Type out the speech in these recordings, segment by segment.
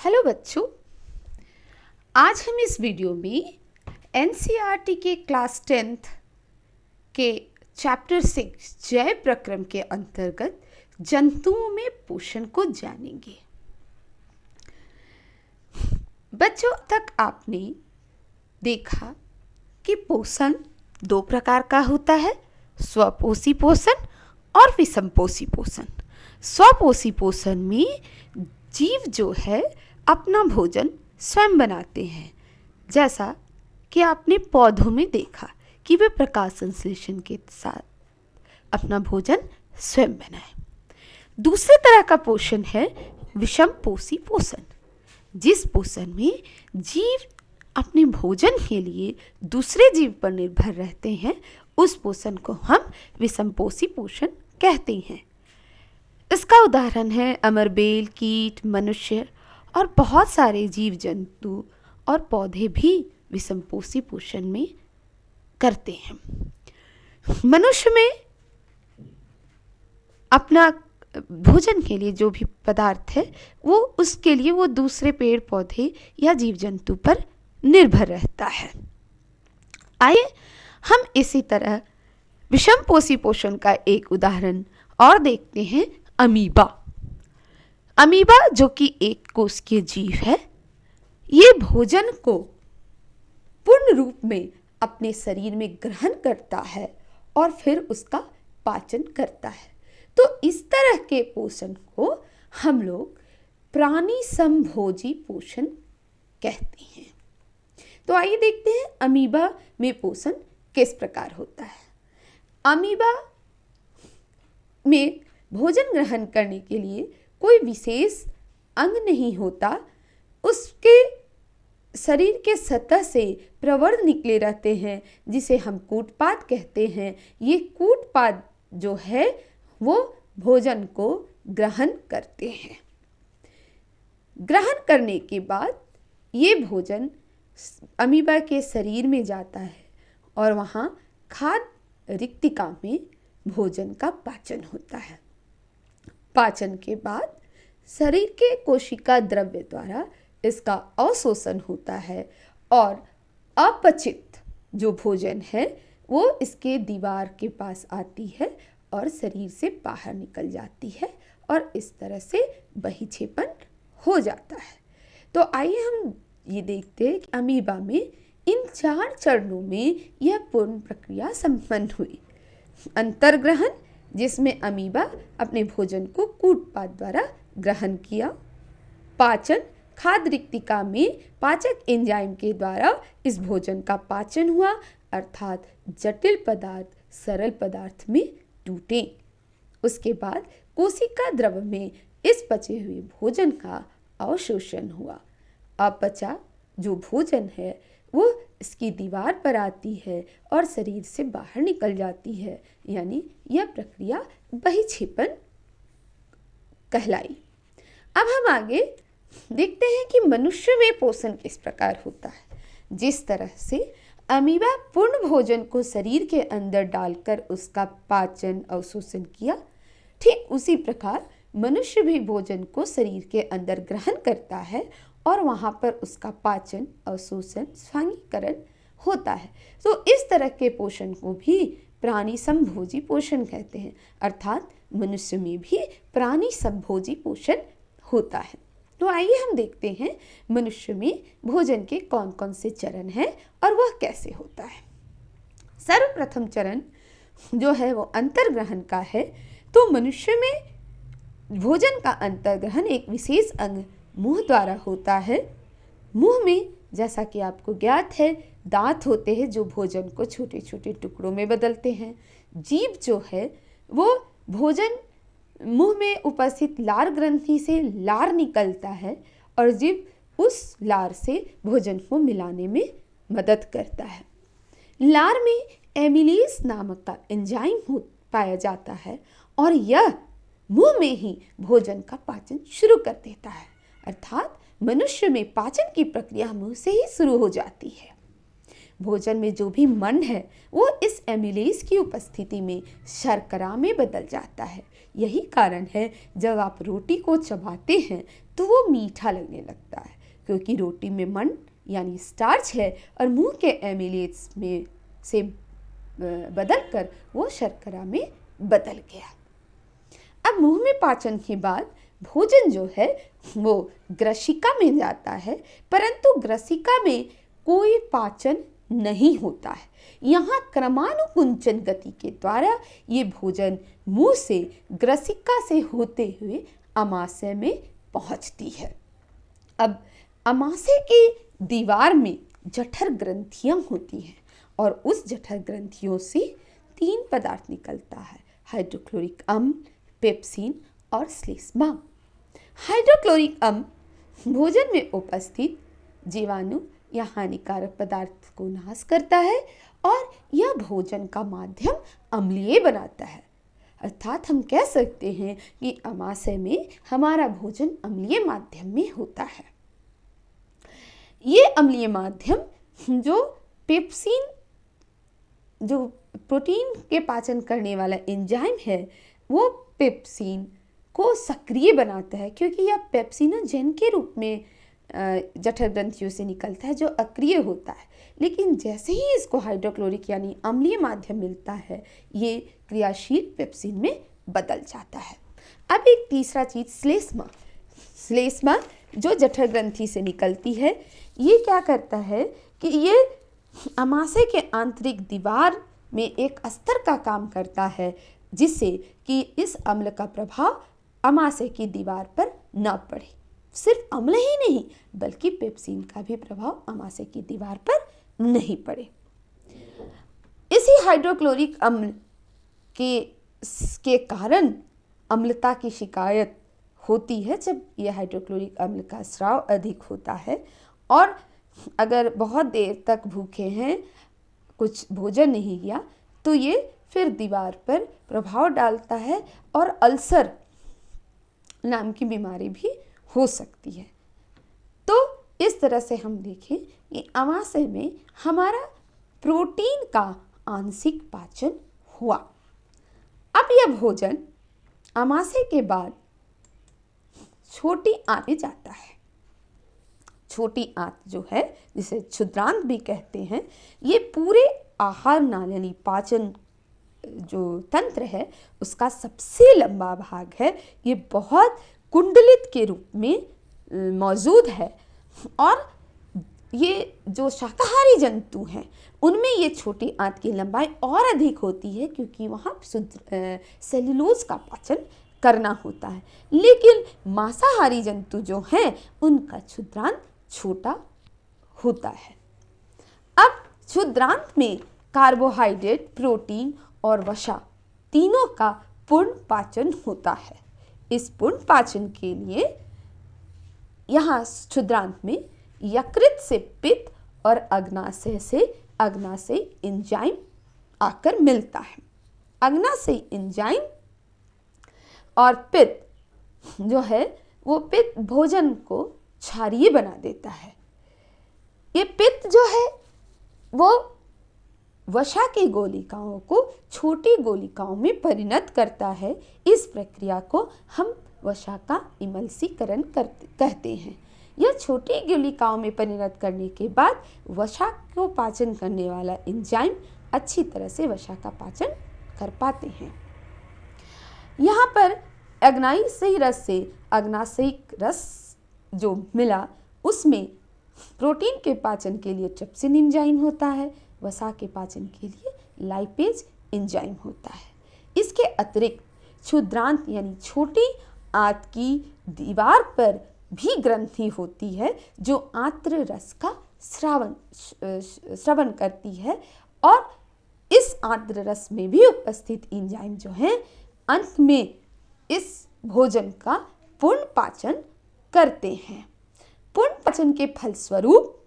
Hello बच्चों, आज हम इस वीडियो में एनसीईआरटी के क्लास 10th के चैप्टर 6 जैव प्रक्रम के अंतर्गत जंतुओं में पोषण को जानेंगे। बच्चों, अब तक आपने देखा कि पोषण दो प्रकार का होता है, स्वपोषी पोषण और विषमपोषी पोषण। स्वपोषी पोषण में जीव जो है अपना भोजन स्वयं बनाते हैं, जैसा कि आपने पौधों में देखा कि वे प्रकाश संश्लेषण के साथ अपना भोजन स्वयं बनाए। दूसरे तरह का पोषण है विषमपोषी पोषण, जिस पोषण में जीव अपने भोजन के लिए दूसरे जीव पर निर्भर रहते हैं। उस पोषण को हम विषमपोषी पोषण कहते हैं। इसका उदाहरण है अमरबेल, कीट, मनुष्य और बहुत सारे जीव जंतु और पौधे भी विषमपोषी पोषण में करते हैं। मनुष्य में अपना भोजन के लिए जो भी पदार्थ है उसके लिए वो दूसरे पेड़ पौधे या जीव जंतु पर निर्भर रहता है। आइए हम इसी तरह विषमपोषी पोषण का एक उदाहरण और देखते हैं, अमीबा। अमीबा जो कि एक कोशिकीय जीव है, ये भोजन को पूर्ण रूप में अपने शरीर में ग्रहण करता है और फिर उसका पाचन करता है। तो इस तरह के पोषण को हम लोग प्राणी समभोजी पोषण कहते हैं। तो आइए देखते हैं अमीबा में पोषण किस प्रकार होता है। अमीबा में भोजन ग्रहण करने के लिए कोई विशेष अंग नहीं होता। उसके शरीर के सतह से प्रवर्ध निकले रहते हैं, जिसे हम कूटपाद कहते हैं। ये कूटपाद जो है वो भोजन को ग्रहण करते हैं। ग्रहण करने के बाद ये भोजन अमीबा के शरीर में जाता है और वहाँ खाद्य रिक्तिका में भोजन का पाचन होता है। पाचन के बाद शरीर के कोशिका द्रव्य द्वारा इसका अवशोषण होता है और अपचित जो भोजन है वो इसके दीवार के पास आती है और शरीर से बाहर निकल जाती है और इस तरह से बहिक्षेपण हो जाता है। तो आइए हम ये देखते हैं कि अमीबा में इन 4 चरणों में यह पूर्ण प्रक्रिया संपन्न हुई। अंतर्ग्रहण, जिसमें अमीबा अपने भोजन को कूटपाद द्वारा ग्रहण किया। पाचन, खाद्य रिक्तिका में पाचक एंजाइम के द्वारा इस भोजन का पाचन हुआ, अर्थात जटिल पदार्थ सरल पदार्थ में टूटे। उसके बाद कोशिका द्रव में इस पचे हुए भोजन का अवशोषण हुआ। अपचा जो भोजन है वो इसकी दीवार पर आती है और शरीर से बाहर निकल जाती है, यानी यह प्रक्रिया बहिक्षेपण कहलाई। अब हम आगे देखते हैं कि मनुष्य में पोषण किस प्रकार होता है। जिस तरह से अमीबा पूर्ण भोजन को शरीर के अंदर डालकर उसका पाचन अवशोषण किया, ठीक उसी प्रकार मनुष्य भी भोजन को शरीर के अंदर ग्रहण करता है और वहाँ पर उसका पाचन अवशोषण स्वांगीकरण होता है। तो इस तरह के पोषण को भी प्राणी समभोजी पोषण कहते हैं, अर्थात मनुष्य में भी प्राणी समभोजी पोषण होता है। तो आइए हम देखते हैं मनुष्य में भोजन के कौन कौन से चरण हैं और वह कैसे होता है। सर्वप्रथम चरण जो है वो अंतर्ग्रहण का है। तो मनुष्य में भोजन का अंतर्ग्रहण एक विशेष अंग मुंह द्वारा होता है। मुंह में, जैसा कि आपको ज्ञात है, दांत होते हैं जो भोजन को छोटे छोटे टुकड़ों में बदलते हैं। जीभ जो है वो भोजन मुंह में उपस्थित लार ग्रंथि से लार निकलता है और जीभ उस लार से भोजन को मिलाने में मदद करता है। लार में एमिलेज नामक का एंजाइम पाया जाता है और यह मुंह में ही भोजन का पाचन शुरू कर देता है, अर्थात मनुष्य में पाचन की प्रक्रिया मुंह से ही शुरू हो जाती है। भोजन में जो भी मन है वो इस एमिलेज की उपस्थिति में शर्करा में बदल जाता है। यही कारण है जब आप रोटी को चबाते हैं तो वो मीठा लगने लगता है, क्योंकि रोटी में मन यानी स्टार्च है और मुंह के एमिलेज में से बदलकर वो शर्करा में बदल गया। अब मुंह में पाचन के बाद भोजन जो है वो ग्रसिका में जाता है, परंतु ग्रसिका में कोई पाचन नहीं होता है। यहाँ क्रमानुकुंचन गति के द्वारा ये भोजन मुंह से ग्रसिका से होते हुए अमाशय में पहुँचती है। अब अमाशय की दीवार में जठर ग्रंथियाँ होती हैं और उस जठर ग्रंथियों से 3 पदार्थ निकलता है, हाइड्रोक्लोरिक अम्ल, पेप्सिन और श्लेष्मा। हाइड्रोक्लोरिक अम्ल भोजन में उपस्थित जीवाणु या हानिकारक पदार्थ को नाश करता है और यह भोजन का माध्यम अम्लीय बनाता है। अर्थात हम कह सकते हैं कि अमाशय में हमारा भोजन अम्लीय माध्यम में होता है। ये अम्लीय माध्यम जो पेप्सिन, जो प्रोटीन के पाचन करने वाला एंजाइम है, वो पेप्सिन को सक्रिय बनाता है, क्योंकि यह पेप्सिनोजेन के रूप में जठर ग्रंथियों से निकलता है जो अक्रिय होता है। लेकिन जैसे ही इसको हाइड्रोक्लोरिक यानी अम्लीय माध्यम मिलता है, ये क्रियाशील पेप्सिन में बदल जाता है। अब एक तीसरा चीज श्लेष्मा। श्लेष्मा जो जठर ग्रंथि से निकलती है, ये क्या करता है कि ये अमाशय के आंतरिक दीवार में एक अस्तर का काम करता है, जिससे कि इस अम्ल का प्रभाव अमाशय की दीवार पर न पड़े। सिर्फ अम्ल ही नहीं बल्कि पेप्सिन का भी प्रभाव अमाशय की दीवार पर नहीं पड़े। इसी हाइड्रोक्लोरिक अम्ल के कारण अम्लता की शिकायत होती है जब यह हाइड्रोक्लोरिक अम्ल का स्राव अधिक होता है, और अगर बहुत देर तक भूखे हैं, कुछ भोजन नहीं किया, तो ये फिर दीवार पर प्रभाव डालता है और अल्सर नाम की बीमारी भी हो सकती है। तो इस तरह से हम देखें कि अमाशय में हमारा प्रोटीन का आंशिक पाचन हुआ। अब यह भोजन अमाशय के बाद छोटी आंत में जाता है। छोटी आंत जो है, जिसे क्षुद्रांत भी कहते हैं, ये पूरे आहार नाल यानी पाचन जो तंत्र है उसका सबसे लंबा भाग है। ये बहुत कुंडलित के रूप में मौजूद है, और ये जो शाकाहारी जंतु हैं उनमें ये छोटी आंत की लंबाई और अधिक होती है, क्योंकि वहाँ सेल्यूलोज का पाचन करना होता है। लेकिन मांसाहारी जंतु जो हैं उनका क्षुद्रांत छोटा होता है। अब क्षुद्रांत में कार्बोहाइड्रेट, प्रोटीन और वसा तीनों का पूर्ण पाचन होता है। इस पूर्ण पाचन के लिए यहाँ क्षुद्रांत में यकृत से पित्त और अग्नाशय से अग्नाशयी एंजाइम आकर मिलता है। अग्नाशयी एंजाइम और पित्त जो है वो पित्त भोजन को क्षारीय बना देता है। ये पित्त जो है वो वसा की गोलिकाओं को छोटी गोलिकाओं में परिणत करता है। इस प्रक्रिया को हम वसा का इमल्सीकरण कहते हैं। यह छोटी गोलिकाओं में परिणत करने के बाद वसा को पाचन करने वाला एंजाइम अच्छी तरह से वसा का पाचन कर पाते हैं। यहाँ पर अग्नाशयी रस से अग्नाशयिक रस जो मिला, उसमें प्रोटीन के पाचन के लिए ट्रिप्सिन एंजाइम होता है, वसा के पाचन के लिए लाइपेज एंजाइम होता है। इसके अतिरिक्त क्षुद्रांत यानी छोटी आंत की दीवार पर भी ग्रंथि होती है जो आंत्र रस का श्रवण करती है, और इस आंत्र रस में भी उपस्थित एंजाइम जो है अंत में इस भोजन का पूर्ण पाचन करते हैं। पूर्ण पाचन के फलस्वरूप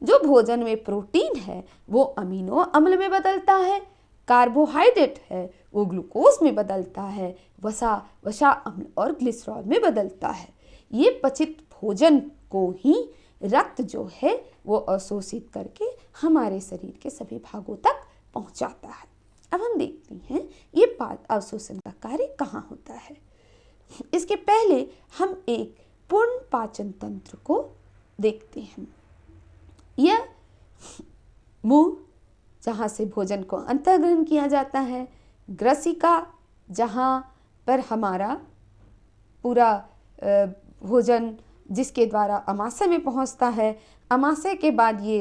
जो भोजन में प्रोटीन है वो अमीनो अम्ल में बदलता है, कार्बोहाइड्रेट है वो ग्लूकोज में बदलता है, वसा अम्ल और ग्लिसरॉल में बदलता है। ये पचित भोजन को ही रक्त जो है वो अवशोषित करके हमारे शरीर के सभी भागों तक पहुंचाता है। अब हम देखते हैं ये अवशोषण का कार्य कहाँ होता है। इसके पहले हम एक पूर्ण पाचन तंत्र को देखते हैं। यह मुंह, जहाँ से भोजन को अंतर्ग्रहण किया जाता है, ग्रसिका, जहाँ पर हमारा पूरा भोजन जिसके द्वारा अमाशय में पहुँचता है, अमाशय के बाद ये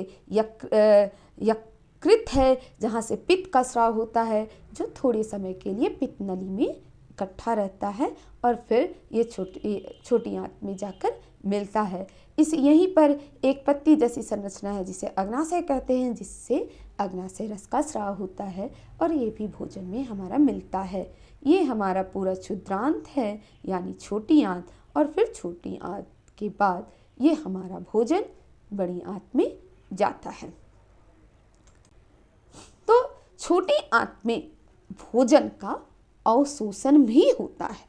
यकृत है, जहाँ से पित्त का स्राव होता है, जो थोड़े समय के लिए पित्त नली में इकट्ठा रहता है और फिर ये छोटी आंत में जाकर मिलता है। यहीं पर एक पत्ती जैसी संरचना है जिसे अग्नाशय कहते हैं, जिससे अग्नाशय रस का स्राव होता है और ये भी भोजन में हमारा मिलता है। ये हमारा पूरा क्षुद्रांत है यानी छोटी आंत, और फिर छोटी आंत के बाद ये हमारा भोजन बड़ी आंत में जाता है। तो छोटी आंत में भोजन का अवशोषण भी होता है।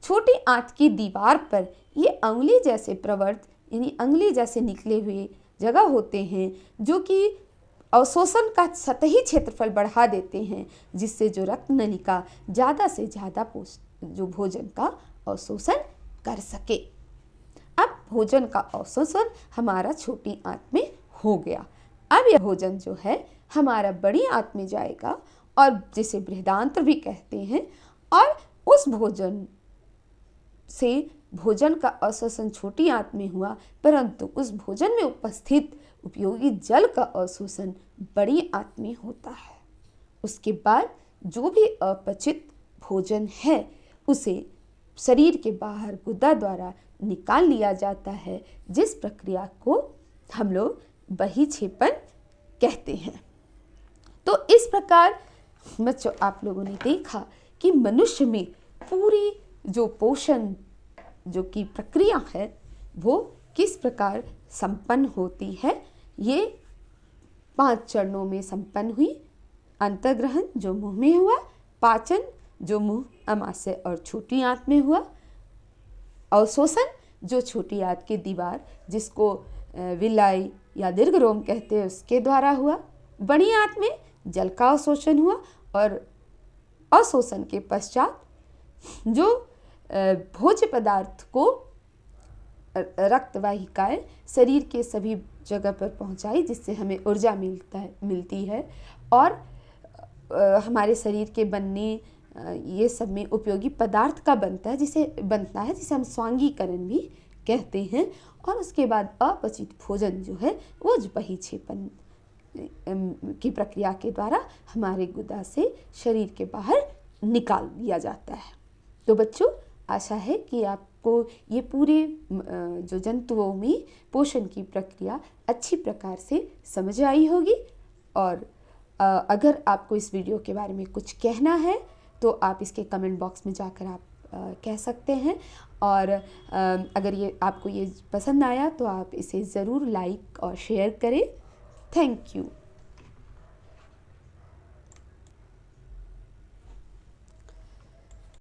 छोटी आंत की दीवार पर ये अंगुली जैसे प्रवर्त यानी अंगुली जैसे निकले हुए जगह होते हैं, जो कि अवशोषण का सतही क्षेत्रफल बढ़ा देते हैं, जिससे जो रक्त नलिका ज़्यादा से ज़्यादा जो भोजन का अवशोषण कर सके। अब भोजन का अवशोषण हमारा छोटी आंत में हो गया। अब यह भोजन जो है हमारा बड़ी आंत में जाएगा और जिसे बृहदांत्र भी कहते हैं, और उस भोजन से भोजन का अवशोषण छोटी आंत में हुआ, परंतु उस भोजन में उपस्थित उपयोगी जल का अवशोषण बड़ी आंत में होता है। उसके बाद जो भी अपचित भोजन है उसे शरीर के बाहर गुदा द्वारा निकाल लिया जाता है, जिस प्रक्रिया को हम लोग बहिक्षेपण कहते हैं। तो इस प्रकार बच्चों आप लोगों ने देखा कि मनुष्य में पूरी जो पोषण जो की प्रक्रिया है वो किस प्रकार संपन्न होती है। ये 5 चरणों में संपन्न हुई। अंतर्ग्रहण जो मुंह में हुआ, पाचन जो मुंह, अमाशय और छोटी आंत में हुआ, अवशोषण जो छोटी आंत की दीवार जिसको विलाई या दीर्घरोम कहते हैं उसके द्वारा हुआ, बड़ी आंत में जल का अवशोषण हुआ, और अवशोषण के पश्चात जो भोज्य पदार्थ को रक्तवाहिकाएं शरीर के सभी जगह पर पहुंचाई, जिससे हमें ऊर्जा मिलती है और हमारे शरीर के बनने ये सब में उपयोगी पदार्थ का बनता है जिसे हम स्वांगीकरण भी कहते हैं। और उसके बाद अपचित भोजन जो है वो बहिक्षेपण की प्रक्रिया के द्वारा हमारे गुदा से शरीर के बाहर निकाल दिया जाता है। तो बच्चों आशा है कि आपको ये पूरे जो जंतुओं में पोषण की प्रक्रिया अच्छी प्रकार से समझ आई होगी। और अगर आपको इस वीडियो के बारे में कुछ कहना है तो आप इसके कमेंट बॉक्स में जाकर आप कह सकते हैं। और अगर आपको ये पसंद आया तो आप इसे ज़रूर लाइक और शेयर करें। Thank you.